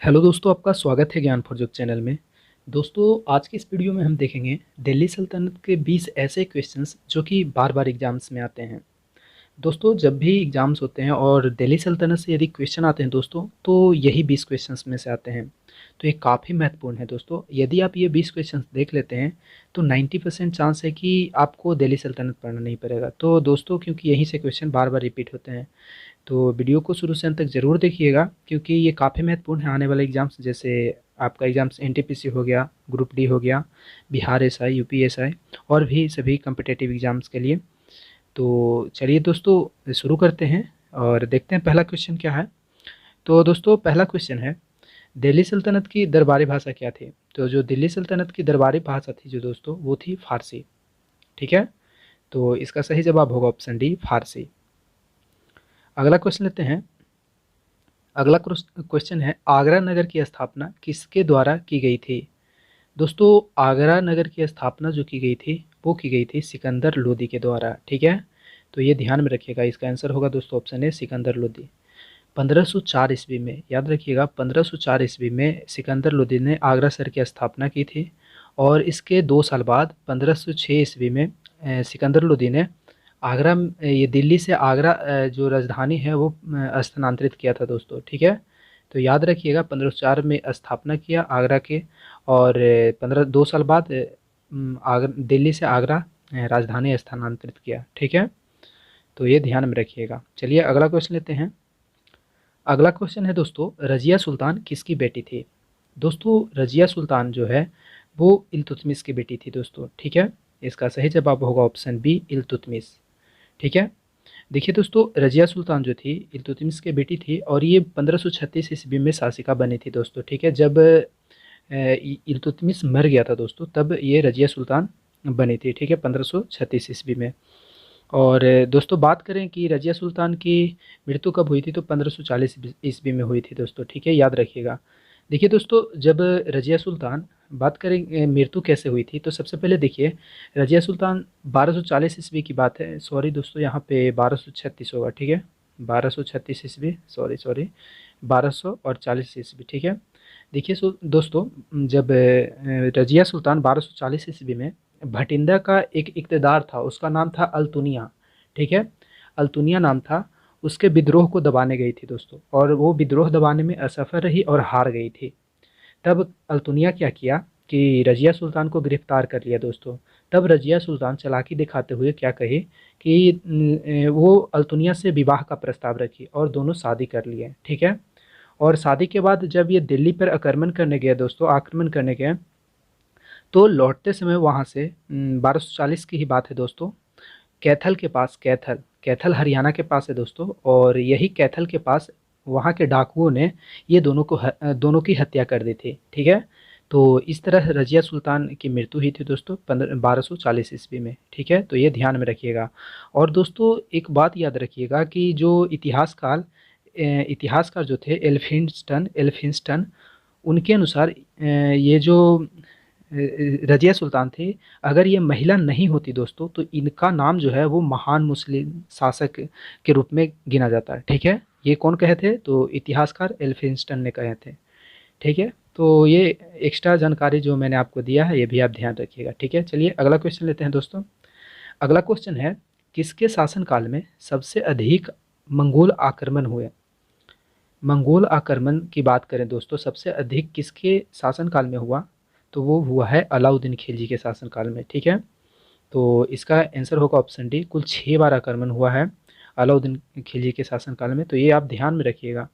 Hello दोस्तों, आपका स्वागत है ज्ञान फॉर जोक चैनल में। दोस्तों, आज की इस वीडियो में हम देखेंगे दिल्ली सल्तनत के 20 ऐसे क्वेश्चंस जो कि बार बार एग्जाम्स में आते हैं। दोस्तों, जब भी एग्जाम्स होते हैं और दिल्ली सल्तनत से यदि क्वेश्चन आते हैं दोस्तों, तो यही 20 क्वेश्चंस में से आते हैं। तो ये काफ़ी महत्वपूर्ण है दोस्तों। यदि आप ये 20 क्वेश्चंस देख लेते हैं तो 90% चांस है कि आपको दिल्ली सल्तनत पढ़ना नहीं पड़ेगा। तो दोस्तों, क्योंकि यहीं से क्वेश्चन बार बार रिपीट होते हैं, तो वीडियो को शुरू से अंत तक ज़रूर देखिएगा, क्योंकि ये काफ़ी महत्वपूर्ण है आने वाले एग्ज़ाम्स। जैसे आपका एग्ज़ाम्स एनटीपीसी हो गया, ग्रुप डी हो गया, बिहार एसआई, यूपी एसआई और भी सभी कम्पिटिटिव एग्ज़ाम्स के लिए। तो चलिए दोस्तों, शुरू करते हैं और देखते हैं पहला क्वेश्चन क्या है। तो दोस्तों, पहला क्वेश्चन है, दिल्ली सल्तनत की दरबारी भाषा क्या थी? तो जो दिल्ली सल्तनत की दरबारी भाषा थी जो दोस्तों, वो थी फ़ारसी। ठीक है, तो इसका सही जवाब होगा ऑप्शन डी, फ़ारसी। अगला क्वेश्चन लेते हैं। अगला क्वेश्चन है, आगरा नगर की स्थापना किसके द्वारा की गई थी? दोस्तों, आगरा नगर की स्थापना जो की गई थी वो की गई थी सिकंदर लोदी के द्वारा। ठीक है, तो ये ध्यान में रखिएगा। इसका आंसर होगा दोस्तों ऑप्शन ए, सिकंदर लोदी। 1504 ईस्वी में, याद रखिएगा, 1504 ईस्वी में सिकंदर लोदी ने आगरा शहर की स्थापना की थी। और इसके 2 साल बाद 1506 ईस्वी में सिकंदर लोदी ने आगरा, ये दिल्ली से आगरा जो राजधानी है वो स्थानांतरित किया था दोस्तों। ठीक है, तो याद रखिएगा 1504 में स्थापना किया आगरा के, और 2 साल बाद आगरा, दिल्ली से आगरा राजधानी स्थानांतरित किया। ठीक है, तो ये ध्यान में रखिएगा। चलिए अगला क्वेश्चन लेते हैं। अगला क्वेश्चन है दोस्तों, रजिया सुल्तान किसकी बेटी थी? दोस्तों, रजिया सुल्तान जो है वो इल्तुतमिश की बेटी थी दोस्तों। ठीक है, इसका सही जवाब होगा ऑप्शन बी, इल्तुतमिश। ठीक है, देखिए दोस्तों, रजिया सुल्तान जो थी इल्तुतमिश की बेटी थी, और ये 1536 ईस्वी में शासिका बनी थी दोस्तों। ठीक है, जब इल्तुतमिश मर गया था दोस्तों, तब ये रजिया सुल्तान बनी थी। ठीक है, 1536 ईस्वी में। और दोस्तों, बात करें कि रजिया सुल्तान की मृत्यु कब हुई थी, तो 1540 ईस्वी में हुई थी दोस्तों। ठीक है, याद रखिएगा। देखिए दोस्तों, जब रजिया सुल्तान, बात करें मृत्यु कैसे हुई थी, तो सबसे पहले देखिए, रजिया सुल्तान 1240 ईस्वी की बात है। सॉरी दोस्तों, यहाँ पे 1236 होगा। ठीक है, 1236 ईस्वी, सॉरी सॉरी, 1240 ईस्वी। ठीक है, देखिए दोस्तों, जब रजिया सुल्तान 1240 ईस्वी में, भटिंडा का एक इक़्तिदार था, उसका नाम था अल्तुनिया। ठीक है, अल्तुनिया नाम था। उसके विद्रोह को दबाने गई थी दोस्तों, और वो विद्रोह दबाने में असफल रही और हार गई थी। तब अल्तुनिया क्या किया कि रजिया सुल्तान को गिरफ्तार कर लिया दोस्तों। तब रजिया सुल्तान चालाकी दिखाते हुए क्या कही कि वो अल्तुनिया से विवाह का प्रस्ताव रखी और दोनों शादी कर लिए। ठीक है, और शादी के बाद जब ये दिल्ली पर आक्रमण करने गए, तो लौटते समय वहाँ से 1240 की ही बात है दोस्तों, कैथल के पास, कैथल कैथल हरियाणा के पास है दोस्तों, और यही कैथल के पास वहाँ के डाकुओं ने ये दोनों की हत्या कर दी थी। ठीक है, तो इस तरह रजिया सुल्तान की मृत्यु हुई थी दोस्तों 1240 ईस्वी में। ठीक है, तो ये ध्यान में रखिएगा। और दोस्तों, एक बात याद रखिएगा कि जो इतिहासकार जो थे एल्फिंस्टन, उनके अनुसार ये जो रजिया सुल्तान थी, अगर ये महिला नहीं होती दोस्तों, तो इनका नाम जो है वो महान मुस्लिम शासक के रूप में गिना जाता है। ठीक है, ये कौन कहे थे? तो इतिहासकार एल्फिंस्टन ने कहे थे। ठीक है, तो ये एक्स्ट्रा जानकारी जो मैंने आपको दिया है, ये भी आप ध्यान रखिएगा। ठीक है, चलिए अगला क्वेश्चन लेते हैं दोस्तों। अगला क्वेश्चन है, किसके शासनकाल में सबसे अधिक मंगोल आक्रमण हुए? मंगोल आक्रमण की बात करें दोस्तों, सबसे अधिक किसके शासनकाल में हुआ? तो वो हुआ है अलाउद्दीन खिलजी के शासनकाल में। ठीक है, तो इसका आंसर होगा ऑप्शन डी, कुल 6 बार आक्रमण हुआ है अलाउद्दीन खिलजी के शासनकाल में। तो ये आप ध्यान में रखिएगा।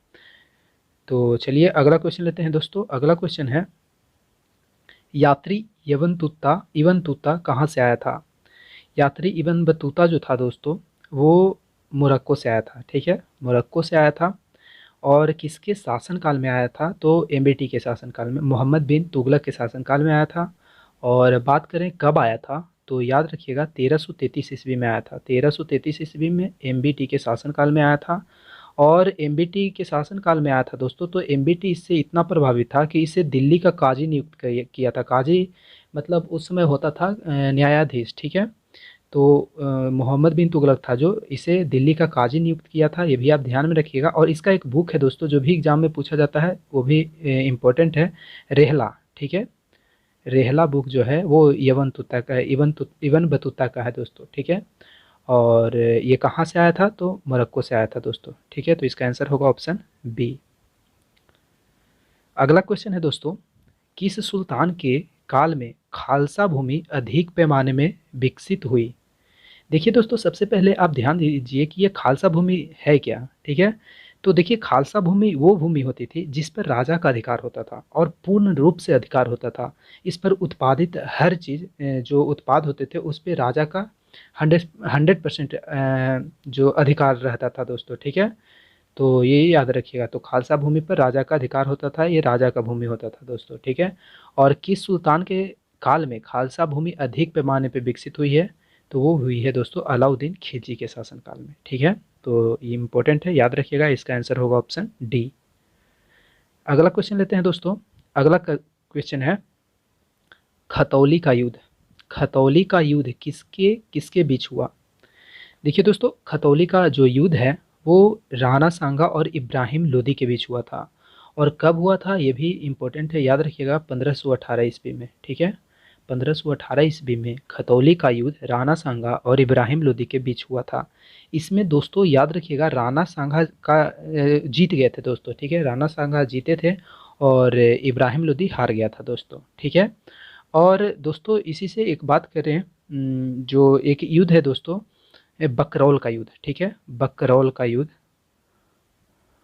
तो चलिए अगला क्वेश्चन लेते हैं दोस्तों। अगला क्वेश्चन है, यात्री इबन तुता कहाँ से आया था? यात्री इबन बतूता जो था दोस्तों, वो मोरक्को से आया था। ठीक है, मोरक्को से आया था। और किसके शासनकाल में आया था? तो एमबीटी के शासनकाल में, मोहम्मद बिन तुगलक के शासनकाल में आया था। और बात करें कब आया था, तो याद रखिएगा 1333 ईस्वी में आया था। 1333 ईस्वी में एमबीटी के शासनकाल में आया था। और एमबीटी के शासनकाल में आया था दोस्तों, तो एमबीटी इससे इतना प्रभावित था कि इसे दिल्ली का काजी नियुक्त किया था। काजी मतलब उस समय होता था न्यायाधीश। ठीक है, तो मोहम्मद बिन तुगलक था जो इसे दिल्ली का काजी नियुक्त किया था, ये भी आप ध्यान में रखिएगा। और इसका एक बुक है दोस्तों जो भी एग्जाम में पूछा जाता है, वो भी इम्पोर्टेंट है, रेहला। ठीक है, रेहला बुक जो है वो यवन तुत्ता का है, इवन बतूता का है दोस्तों। ठीक है, और ये कहाँ से आया था, तो मोरक्को से आया था दोस्तों। ठीक है, तो इसका आंसर होगा ऑप्शन बी। अगला क्वेश्चन है दोस्तों, किस सुल्तान के काल में खालसा भूमि अधिक पैमाने में विकसित हुई। देखिए दोस्तों, सबसे पहले आप ध्यान दीजिए कि ये खालसा भूमि है क्या। ठीक है, तो देखिए खालसा भूमि वो भूमि होती थी जिस पर राजा का अधिकार होता था और पूर्ण रूप से अधिकार होता था। इस पर उत्पादित हर चीज़ जो उत्पाद होते थे उस पर राजा का 100% जो अधिकार रहता था दोस्तों। ठीक है, तो ये याद रखिएगा। तो खालसा भूमि पर राजा का अधिकार होता था, ये राजा का भूमि होता था दोस्तों। ठीक है, और किस सुल्तान के काल में खालसा भूमि अधिक पैमाने पर विकसित हुई है, तो वो हुई है दोस्तों अलाउद्दीन खिलजी के शासनकाल में। ठीक है, तो ये इंपॉर्टेंट है, याद रखिएगा। इसका आंसर होगा ऑप्शन डी। अगला क्वेश्चन लेते हैं दोस्तों। अगला क्वेश्चन है, खतौली का युद्ध। खतौली का युद्ध किसके किसके बीच हुआ। देखिए दोस्तों, खतौली का जो युद्ध है वो राणा सांगा और इब्राहिम लोदी के बीच हुआ था। और कब हुआ था ये भी इम्पोर्टेंट है, याद रखिएगा, 1518 ईस्वी में। ठीक है, 1518 ईस्वी में खतौली का युद्ध राणा सांगा और इब्राहिम लोदी के बीच हुआ था। इसमें दोस्तों याद रखिएगा राणा सांगा का जीत गए थे दोस्तों। ठीक है, राणा सांगा जीते थे और इब्राहिम लोदी हार गया था दोस्तों। ठीक है, और दोस्तों इसी से एक बात करें, जो एक युद्ध है दोस्तों, बकरौल का युद्ध। ठीक है, बकरौल का युद्ध,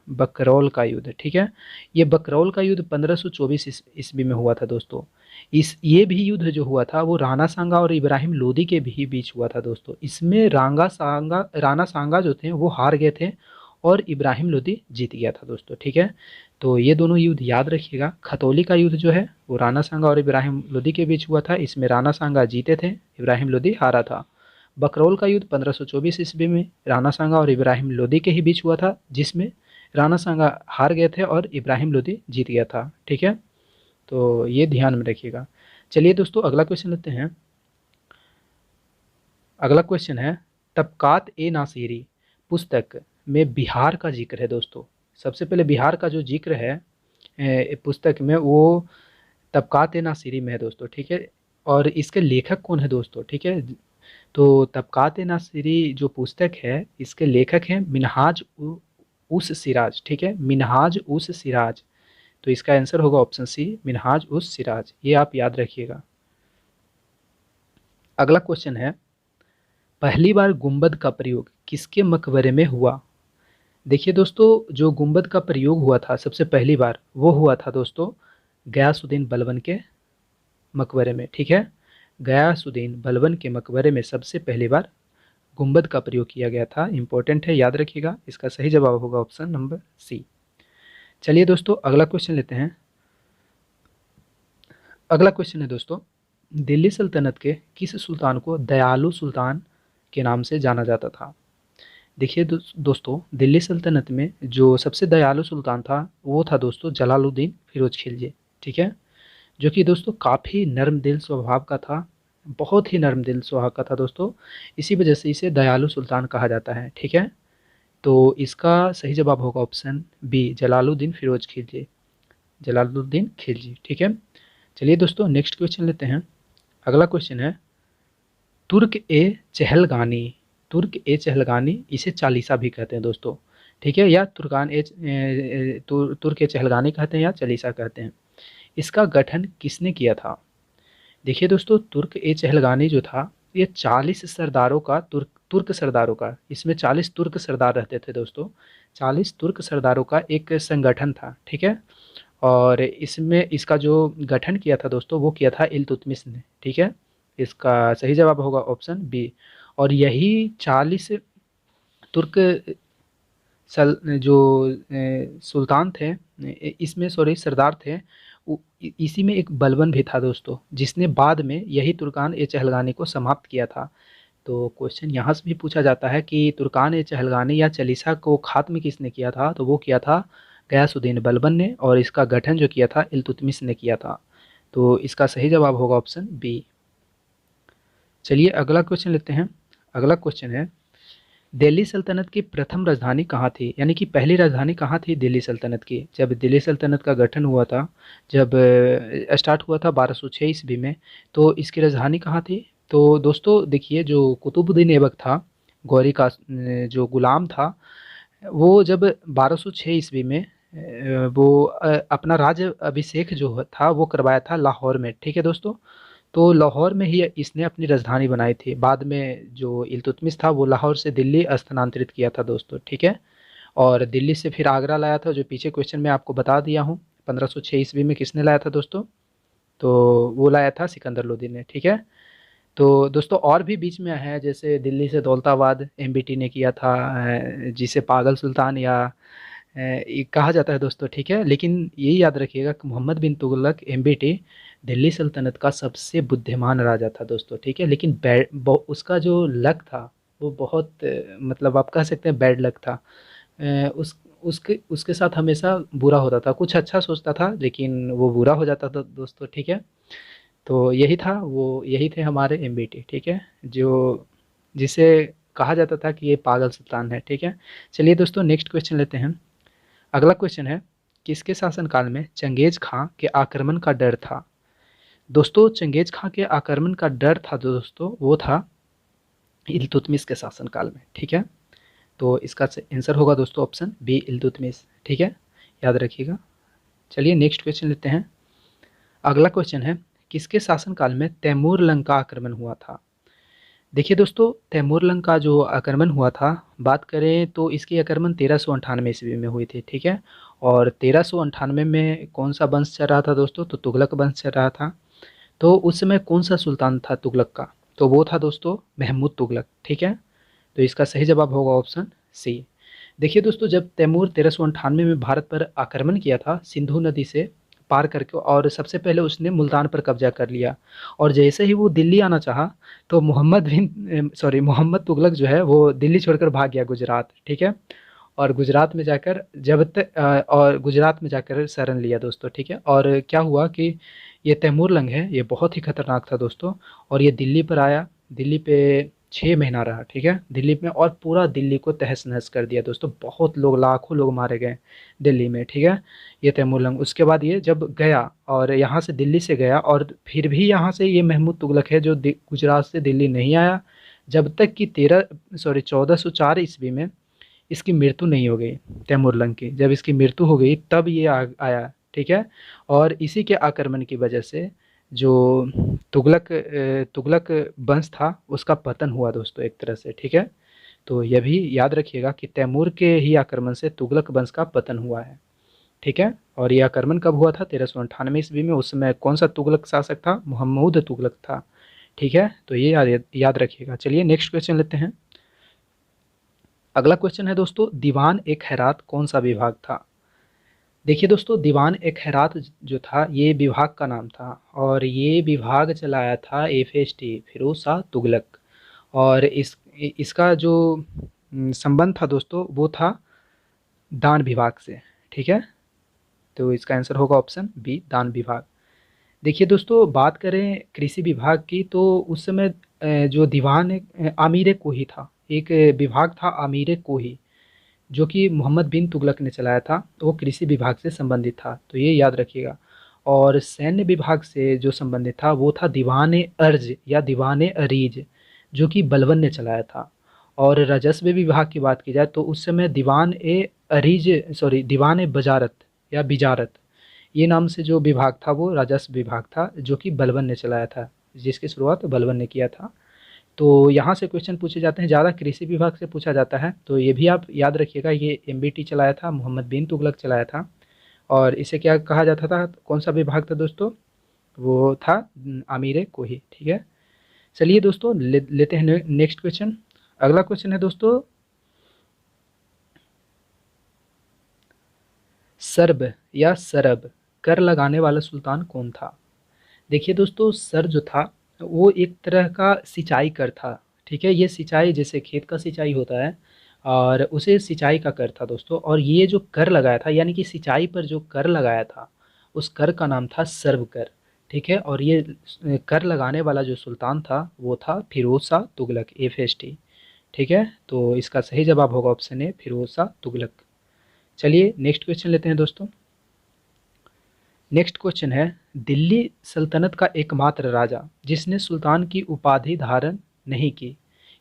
बकरौल का युद्ध। ठीक है, ये बकरौल का युद्ध 1524 ईस्वी में हुआ था दोस्तों। ये भी युद्ध जो हुआ था वो राणा सांगा और इब्राहिम लोदी के भी बीच हुआ था दोस्तों। इसमें राणा सांगा जो थे वो हार गए थे और इब्राहिम लोदी जीत गया था दोस्तों। ठीक है, तो ये दोनों युद्ध याद रखिएगा। खतौली का युद्ध जो है वो राणा सांगा और इब्राहिम लोदी के बीच हुआ था, इसमें राणा सांगा जीते थे, इब्राहिम लोदी हारा था। बकरौल का युद्ध 1524 ईस्वी में राणा सांगा और इब्राहिम लोदी के ही बीच हुआ था, जिसमें राणा सांगा हार गए थे और इब्राहिम लोदी जीत गया था। ठीक है, तो ये ध्यान में रखिएगा। चलिए दोस्तों अगला क्वेश्चन लेते हैं। अगला क्वेश्चन है, तबकात ए नासिरी पुस्तक में बिहार का जिक्र है दोस्तों। सबसे पहले बिहार का जो जिक्र है पुस्तक में, वो तबकात ए नासिरी में है दोस्तों। ठीक है, और इसके लेखक कौन है दोस्तों। ठीक है, तो तबकात ए नासिरी जो पुस्तक है इसके लेखक हैं मिनहाज उस सिराज। ठीक है, मिनहाज उस सिराज। तो इसका आंसर होगा ऑप्शन सी, मिनहाज उस सिराज। ये आप याद रखिएगा। अगला क्वेश्चन है, पहली बार गुंबद का प्रयोग किसके मकबरे में हुआ। देखिए दोस्तों, जो गुंबद का प्रयोग हुआ था सबसे पहली बार वो हुआ था दोस्तों गयासुद्दीन बलबन के मकबरे में। ठीक है, गयासुद्दीन बलबन के मकबरे में सबसे पहली बार गुंबद का प्रयोग किया गया था। इंपॉर्टेंट है, याद रखिएगा। इसका सही जवाब होगा ऑप्शन नंबर सी। चलिए दोस्तों अगला क्वेश्चन लेते हैं। अगला क्वेश्चन है दोस्तों, दिल्ली सल्तनत के किस सुल्तान को दयालु सुल्तान के नाम से जाना जाता था। देखिए दोस्तों, दिल्ली सल्तनत में जो सबसे दयालु सुल्तान था वो था दोस्तों जलालुद्दीन फिरोज खिलजी। ठीक है, जो कि दोस्तों काफ़ी नर्म दिल स्वभाव का था, बहुत ही नर्म दिल स्वभाव का था दोस्तों। इसी वजह से इसे दयालु सुल्तान कहा जाता है। ठीक है, तो इसका सही जवाब होगा ऑप्शन बी, जलालुद्दीन फिरोज खिलजी, जलालुद्दीन खिलजी। ठीक है, चलिए दोस्तों नेक्स्ट क्वेश्चन लेते हैं। अगला क्वेश्चन है, तुर्क ए चहलगानी। तुर्क ए चहलगानी इसे चालीसा भी कहते हैं दोस्तों। ठीक है, या तुर्क ए चहलगानी कहते हैं या चालीसा कहते हैं। इसका गठन किसने किया था। देखिए दोस्तों, तुर्क ए चहलगानी जो था ये 40 सरदारों का तुर्क सरदारों का, इसमें 40 तुर्क सरदार रहते थे दोस्तों। 40 तुर्क सरदारों का एक संगठन था। ठीक है, और इसमें इसका जो गठन किया था दोस्तों वो किया था इल्तुतमिश ने। ठीक है, इसका सही जवाब होगा ऑप्शन बी। और यही 40 तुर्क जो सुल्तान थे, इसमें सॉरी सरदार थे, इसी में एक बलबन भी था दोस्तों, जिसने बाद में यही तुर्कान ए चहलगानी को समाप्त किया था। तो क्वेश्चन यहाँ से भी पूछा जाता है कि तुर्कान ए चहलगानी या चालीसा को खात्म किसने किया था, तो वो किया था गयासुद्दीन बलबन ने, और इसका गठन जो किया था इल्तुतमिश ने किया था। तो इसका सही जवाब होगा ऑप्शन बी। चलिए अगला क्वेश्चन लेते हैं। अगला क्वेश्चन है, दिल्ली सल्तनत की प्रथम राजधानी कहाँ थी, यानी कि पहली राजधानी कहाँ थी दिल्ली सल्तनत की जब दिल्ली सल्तनत का गठन हुआ था, जब स्टार्ट हुआ था 1206 ईस्वी में, तो इसकी राजधानी कहाँ थी। तो दोस्तों देखिए, जो कुतुबुद्दीन ऐबक था, गौरी का जो गुलाम था, वो जब 1206 ईस्वी में वो अपना राज्य अभिषेक जो था वो करवाया था लाहौर में, ठीक है दोस्तों। तो लाहौर में ही इसने अपनी राजधानी बनाई थी। बाद में जो इल्तुतमिश था वो लाहौर से दिल्ली स्थानांतरित किया था दोस्तों, ठीक है। और दिल्ली से फिर आगरा लाया था, जो पीछे क्वेश्चन में आपको बता दिया हूँ। 1506 ईस्वी में किसने लाया था दोस्तों, तो वो लाया था सिकंदर लोदी ने, ठीक है। तो दोस्तों और भी बीच में है, जैसे दिल्ली से दौलताबाद एमबीटी ने किया था, जिसे पागल सुल्तान या ये कहा जाता है दोस्तों, ठीक है। लेकिन ये याद रखिएगा कि मोहम्मद बिन तुगलक एमबीटी दिल्ली सल्तनत का सबसे बुद्धिमान राजा था दोस्तों, ठीक है। लेकिन उसका जो लक था वो बहुत मतलब आप कह सकते हैं बैड लक था। उस उसके उसके साथ हमेशा बुरा होता था, कुछ अच्छा सोचता था लेकिन वो बुरा हो जाता था दोस्तों, ठीक है। तो यही था, वो यही थे हमारे एमबीटी, ठीक है, जो जिसे कहा जाता था कि ये पागल सुल्तान है, ठीक है। चलिए दोस्तों नेक्स्ट क्वेश्चन लेते हैं। अगला क्वेश्चन है, किसके शासनकाल में चंगेज खां के आक्रमण का डर था। दोस्तों चंगेज खां के आक्रमण का डर था दोस्तों, वो था इल्तुतमिश के शासनकाल में, ठीक है। तो इसका आंसर होगा दोस्तों ऑप्शन बी इल्तुतमिश, ठीक है, याद रखिएगा। चलिए नेक्स्ट क्वेश्चन लेते हैं। अगला क्वेश्चन है, किसके शासनकाल में तैमूर लंग का आक्रमण हुआ था। देखिए दोस्तों, तैमूर लंग का जो आक्रमण हुआ था, बात करें तो इसकी आक्रमण 1398 ईस्वी में हुई थी, ठीक है। और 1398 में कौन सा वंश चल रहा था दोस्तों, तो तुगलक वंश चल रहा था। तो उस समय कौन सा सुल्तान था तुगलक का, तो वो था दोस्तों महमूद तुगलक, ठीक है। तो इसका सही जवाब होगा ऑप्शन सी। देखिए दोस्तों, जब तैमूर 1398 में भारत पर आक्रमण किया था सिंधु नदी से पार करके, और सबसे पहले उसने मुल्तान पर कब्जा कर लिया, और जैसे ही वो दिल्ली आना चाहा तो मोहम्मद तुगलक जो है वो दिल्ली छोड़कर भाग गया गुजरात, ठीक है। और गुजरात में जाकर और गुजरात में जाकर शरण लिया दोस्तों, ठीक है। और क्या हुआ कि ये तैमूर लंग है, ये बहुत ही खतरनाक था दोस्तों। और ये दिल्ली पर आया, दिल्ली पे 6 महीना रहा, ठीक है, दिल्ली में, और पूरा दिल्ली को तहस नहस कर दिया दोस्तों। बहुत लोग, लाखों लोग मारे गए दिल्ली में, ठीक है, ये तैमूर लंग। उसके बाद ये जब गया और यहाँ से दिल्ली से गया, और फिर भी यहाँ से ये महमूद तुगलक है जो गुजरात से दिल्ली नहीं आया, जब तक कि 1404 ईस्वी में इसकी मृत्यु नहीं हो गई तैमूर लंग की। जब इसकी मृत्यु हो गई तब ये आया, ठीक है। और इसी के आक्रमण की वजह से जो तुगलक वंश था उसका पतन हुआ दोस्तों एक तरह से, ठीक है। तो यह भी याद रखिएगा कि तैमूर के ही आक्रमण से तुगलक वंश का पतन हुआ है, ठीक है। और यह आक्रमण कब हुआ था, 1398 ईस्वी में। उस समय कौन सा तुगलक शासक था, महमूद तुगलक था, ठीक है। तो ये याद रखिएगा। चलिए नेक्स्ट क्वेश्चन लेते हैं। अगला क्वेश्चन है दोस्तों, दीवान ए खैरात कौन सा विभाग था। देखिए दोस्तों, दीवान ए खैरात जो था ये विभाग का नाम था, और ये विभाग चलाया था एफएसटी फिरोज शाह तुगलक। और इसका जो संबंध था दोस्तों वो था दान विभाग से, ठीक है। तो इसका आंसर होगा ऑप्शन बी दान विभाग। देखिए दोस्तों, बात करें कृषि विभाग की, तो उस समय जो दीवान आमीर कोही था, एक विभाग था आमीर कोही, जो कि मोहम्मद बिन तुगलक ने चलाया था। तो वो कृषि विभाग से संबंधित था, तो ये याद रखिएगा। और सैन्य विभाग से जो संबंधित था वो था दीवान अर्ज या दीवान अरीज, जो कि बलबन ने चलाया था। और राजस्व विभाग की बात की जाए तो उस समय दीवान ए बजारत या बिजारत, ये नाम से जो विभाग था वो राजस्व विभाग था, जो कि बलबन ने चलाया था, जिसकी शुरुआत बलबन ने किया था। तो यहाँ से क्वेश्चन पूछे जाते हैं, ज़्यादा कृषि विभाग से पूछा जाता है, तो ये भी आप याद रखिएगा। ये एमबीटी चलाया था, मोहम्मद बिन तुगलक चलाया था। और इसे क्या कहा जाता था, कौन सा विभाग था दोस्तों, वो था आमीर कोही, ठीक है। चलिए दोस्तों लेते हैं नेक्स्ट क्वेश्चन। अगला क्वेश्चन है दोस्तों, सर्ब या सरब कर लगाने वाला सुल्तान कौन था। देखिए दोस्तों, सर जो था वो एक तरह का सिंचाई कर था, ठीक है। ये सिंचाई जैसे खेत का सिंचाई होता है, और उसे सिंचाई का कर था दोस्तों। और ये जो कर लगाया था, यानी कि सिंचाई पर जो कर लगाया था, उस कर का नाम था सर्व कर, ठीक है। और ये कर लगाने वाला जो सुल्तान था वो था फिरोज शाह तुगलक, एफएसटी। ठीक है, तो इसका सही जवाब होगा ऑप्शन ए, फिरोज शाह तुगलक। चलिए नेक्स्ट क्वेश्चन लेते हैं दोस्तों। नेक्स्ट क्वेश्चन है, दिल्ली सल्तनत का एकमात्र राजा जिसने सुल्तान की उपाधि धारण नहीं की,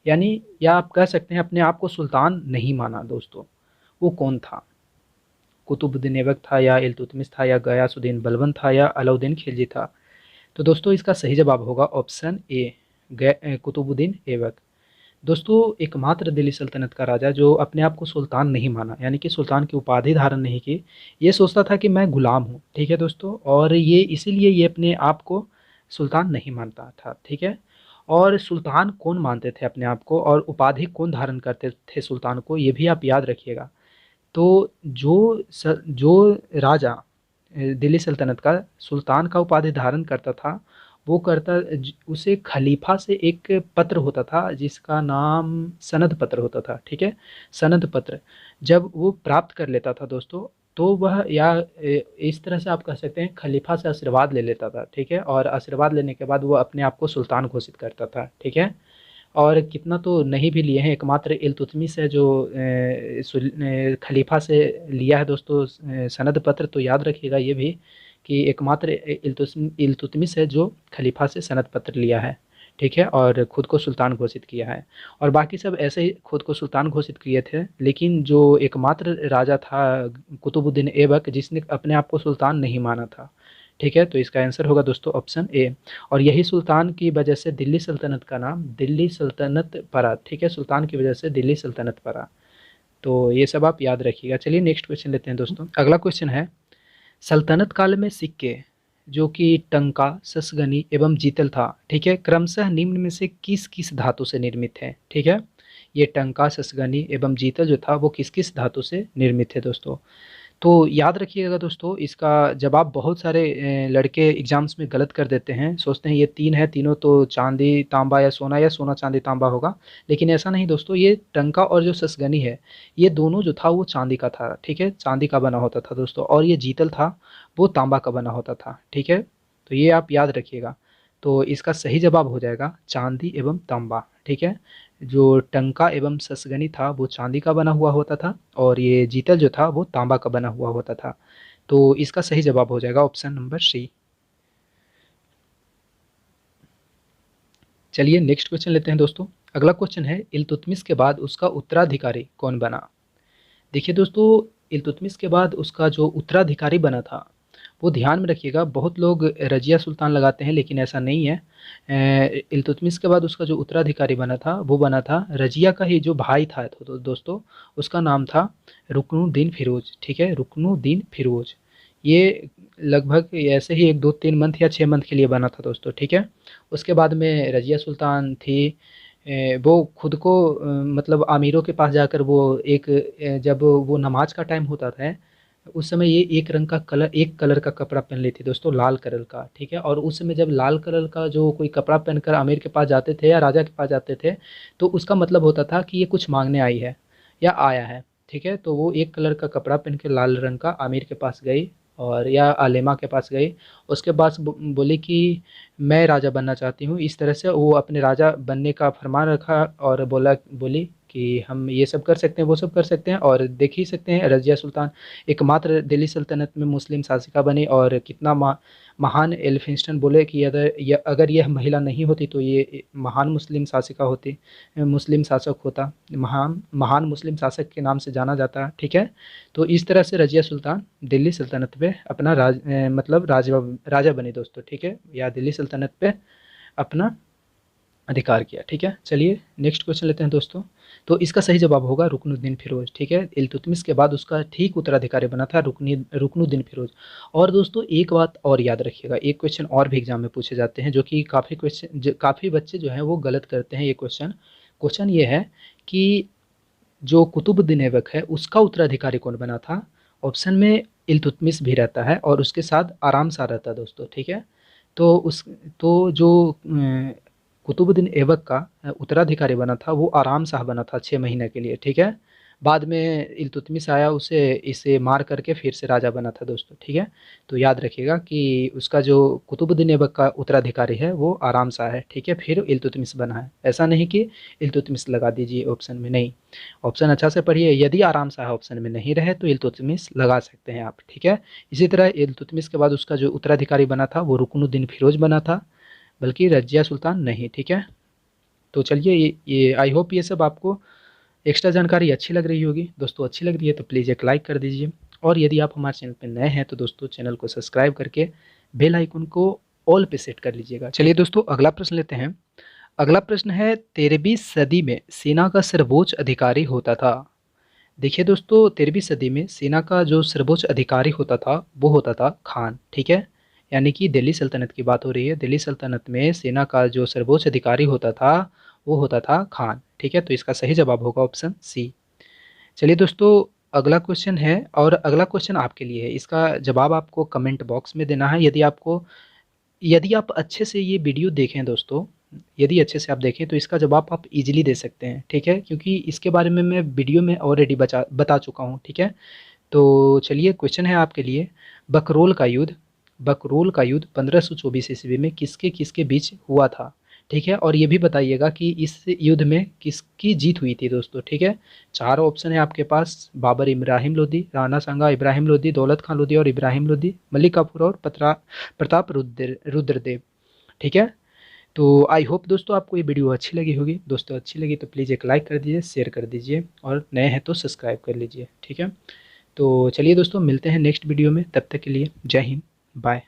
यानी या आप कह सकते हैं अपने आप को सुल्तान नहीं माना दोस्तों, वो कौन था? कुतुबुद्दीन ऐबक था, या इल्तुतमिश था, या गयासुद्दीन बलबन था, या अलाउद्दीन खिलजी था? तो दोस्तों इसका सही जवाब होगा ऑप्शन ए, कुतुबुद्दीन ऐबक। दोस्तों एकमात्र दिल्ली सल्तनत का राजा जो अपने आप को सुल्तान नहीं माना, यानी कि सुल्तान की उपाधि धारण नहीं की, ये सोचता था कि मैं गुलाम हूँ, ठीक है दोस्तों, और ये इसीलिए ये अपने आप को सुल्तान नहीं मानता था, ठीक है। और सुल्तान कौन मानते थे अपने आप को, और उपाधि कौन धारण करते थे सुल्तान को, ये भी आप याद रखिएगा। तो जो राजा दिल्ली सल्तनत का सुल्तान का उपाधि धारण करता था, वो उसे खलीफा से एक पत्र होता था जिसका नाम सनद पत्र होता था, ठीक है। सनद पत्र जब वो प्राप्त कर लेता था दोस्तों, तो वह इस तरह से आप कह सकते हैं खलीफा से आशीर्वाद ले लेता था, ठीक है, और आशीर्वाद लेने के बाद वो अपने आप को सुल्तान घोषित करता था, ठीक है। और कितना तो नहीं भी लिए हैं, एकमात्र इल्तुतमिश है जो खलीफा से लिया है दोस्तों सनद पत्र, तो याद रखिएगा ये भी कि एकमात्र इल्तुतमिश है जो खलीफा से सनद पत्र लिया है, ठीक है, और खुद को सुल्तान घोषित किया है। और बाकी सब ऐसे ही खुद को सुल्तान घोषित किए थे, लेकिन जो एकमात्र राजा था कुतुबुद्दीन ऐबक, जिसने अपने आप को सुल्तान नहीं माना था, ठीक है। तो इसका आंसर होगा दोस्तों ऑप्शन ए। और यही सुल्तान की वजह से दिल्ली सल्तनत का नाम दिल्ली सल्तनत पड़ा, ठीक है, सुल्तान की वजह से दिल्ली सल्तनत पड़ा। तो ये सब आप याद रखिएगा। चलिए नेक्स्ट क्वेश्चन लेते हैं दोस्तों। अगला क्वेश्चन है, सल्तनत काल में सिक्के जो कि टंका, ससगनी एवं जीतल था, ठीक है, क्रमशः निम्न में से किस किस धातु से निर्मित है, ठीक है। ये टंका, ससगनी एवं जीतल जो था वो किस किस धातु से निर्मित है दोस्तों? तो याद रखिएगा दोस्तों, इसका जवाब बहुत सारे लड़के एग्जाम्स में गलत कर देते हैं, सोचते हैं ये तीन है, तीनों तो चांदी तांबा या सोना चांदी तांबा होगा, लेकिन ऐसा नहीं दोस्तों। ये टंका और जो ससगनी है, ये दोनों जो था वो चांदी का था, ठीक है, चांदी का बना होता था दोस्तों, और ये जीतल था वो तांबा का बना होता था, ठीक है। तो ये आप याद रखिएगा। तो इसका सही जवाब हो जाएगा चांदी एवं तांबा, ठीक है। जो टंका एवं ससगनी था वो चांदी का बना हुआ होता था, और ये जीतल जो था वो तांबा का बना हुआ होता था। तो इसका सही जवाब हो जाएगा ऑप्शन नंबर सी। चलिए नेक्स्ट क्वेश्चन लेते हैं दोस्तों। अगला क्वेश्चन है, इल्तुतमिश के बाद उसका उत्तराधिकारी कौन बना? देखिए दोस्तों, इल्तुतमिश के बाद उसका जो उत्तराधिकारी बना था, वो ध्यान में रखिएगा, बहुत लोग रजिया सुल्तान लगाते हैं, लेकिन ऐसा नहीं है। इल्तुतमिश के बाद उसका जो उत्तराधिकारी बना था वो बना था रजिया का ही जो भाई था, तो दोस्तों उसका नाम था रुकनुद्दीन फिरोज, ठीक है, रुकनुद्दीन फिरोज। ये लगभग ऐसे ही 1 2 3 मंथ या 6 मंथ के लिए बना था दोस्तों, ठीक है। उसके बाद में रजिया सुल्तान थी, वो खुद को मतलब आमिरों के पास जाकर वो जब वो नमाज का टाइम होता था, उस समय ये एक कलर का कपड़ा पहन ली थी दोस्तों, लाल कलर का, ठीक है। और उस समय जब लाल कलर का जो कोई कपड़ा पहनकर आमिर के पास जाते थे या राजा के पास जाते थे, तो उसका मतलब होता था कि ये कुछ मांगने आई है या आया है, ठीक है। तो वो एक कलर का कपड़ा पहन के लाल रंग का आमिर के पास गई, और या आलेमा के पास गई। उसके बाद बोली कि मैं राजा बनना चाहती हूँ, इस तरह से वो अपने राजा बनने का फरमान रखा, और बोली कि हम ये सब कर सकते हैं, वो सब कर सकते हैं। और देख ही सकते हैं रज़िया सुल्तान एकमात्र दिल्ली सल्तनत में मुस्लिम शासिका बनी, और कितना महान एल्फिंस्टन बोले कि अगर यह महिला नहीं होती तो ये महान मुस्लिम शासिका होती, मुस्लिम शासक होता, महान महान मुस्लिम शासक के नाम से जाना जाता है, ठीक है। तो इस तरह से रज़िया सुल्तान दिल्ली सल्तनत पे अपना मतलब राजा बनी दोस्तों, ठीक है, या दिल्ली सल्तनत पे अपना अधिकार किया, ठीक है। चलिए नेक्स्ट क्वेश्चन लेते हैं दोस्तों। तो इसका सही जवाब होगा रुकनुद्दीन फिरोज, ठीक है। इल्तुतमिश के बाद उसका ठीक उत्तराधिकारी बना था रुकनुद्दीन फिरोज। और दोस्तों एक बात और याद रखिएगा, एक क्वेश्चन और भी एग्जाम में पूछे जाते हैं, जो कि काफ़ी बच्चे जो हैं वो गलत करते हैं ये क्वेश्चन ये है कि जो कुतुबुद्दीन ऐबक है उसका उत्तराधिकारी कौन बना था? ऑप्शन में इल्तुतमिश भी रहता है और उसके साथ आराम शाह रहता है दोस्तों, ठीक है। तो उस तो जो कुतुबुद्दीन ऐबक का उत्तराधिकारी बना था वो आराम शाह बना था 6 महीने के लिए, ठीक है। बाद में इल्तुतमिश आया, उसे इसे मार करके फिर से राजा बना था दोस्तों, ठीक है। तो याद रखिएगा कि उसका जो कुतुबुद्दीन ऐबक का उत्तराधिकारी है वो आराम शाह है, ठीक है, फिर इल्तुतमिश बना है। ऐसा नहीं कि इल्तुतमिश लगा दीजिए ऑप्शन में, नहीं, ऑप्शन अच्छा से पढ़िए। यदि आराम शाह ऑप्शन में नहीं रहे तो इल्तुतमिश लगा सकते हैं आप, ठीक है। इसी तरह इल्तुतमिश के बाद उसका जो उत्तराधिकारी बना था वो रुकनुद्दीन फिरोज बना था, बल्कि रजिया सुल्तान नहीं, ठीक है। तो चलिए, ये आई होप ये सब आपको एक्स्ट्रा जानकारी अच्छी लग रही होगी दोस्तों। अच्छी लग रही है तो प्लीज़ एक लाइक कर दीजिए, और यदि आप हमारे चैनल पर नए हैं तो दोस्तों चैनल को सब्सक्राइब करके बेल आइकन को ऑल पे सेट कर लीजिएगा। चलिए दोस्तों, अगला प्रश्न लेते हैं। अगला प्रश्न है, 13वीं सदी में सेना का सर्वोच्च अधिकारी होता था। देखिए दोस्तों, 13वीं सदी में सेना का जो सर्वोच्च अधिकारी होता था वो होता था खान, ठीक है। यानी कि दिल्ली सल्तनत की बात हो रही है। दिल्ली सल्तनत में सेना का जो सर्वोच्च अधिकारी होता था वो होता था खान, ठीक है। तो इसका सही जवाब होगा ऑप्शन सी। चलिए दोस्तों, अगला क्वेश्चन है, और अगला क्वेश्चन आपके लिए है। इसका जवाब आपको कमेंट बॉक्स में देना है। यदि आप अच्छे से ये वीडियो देखें दोस्तों, यदि अच्छे से आप देखें तो इसका जवाब आप इजीली दे सकते हैं, ठीक है, क्योंकि इसके बारे में मैं वीडियो में ऑलरेडी बता चुका हूँ, ठीक है। तो चलिए, क्वेश्चन है आपके लिए, बकरोल का युद्ध 1524 ईस्वी में किसके किसके बीच हुआ था, ठीक है। और ये भी बताइएगा कि इस युद्ध में किसकी जीत हुई थी दोस्तों, ठीक है। चार ऑप्शन है आपके पास, बाबर इब्राहिम लोदी, राणा सांगा इब्राहिम लोदी, दौलत खान लोदी और इब्राहिम लोदी, मलिक काफूर और प्रताप रुद्रदेव, ठीक है। तो आई होप दोस्तों आपको ये वीडियो अच्छी लगी होगी। दोस्तों अच्छी लगी तो प्लीज़ एक लाइक कर दीजिए, शेयर कर दीजिए, और नए हैं तो सब्सक्राइब कर लीजिए, ठीक है। तो चलिए दोस्तों, मिलते हैं नेक्स्ट वीडियो में, तब तक के लिए जय हिंद, बाय।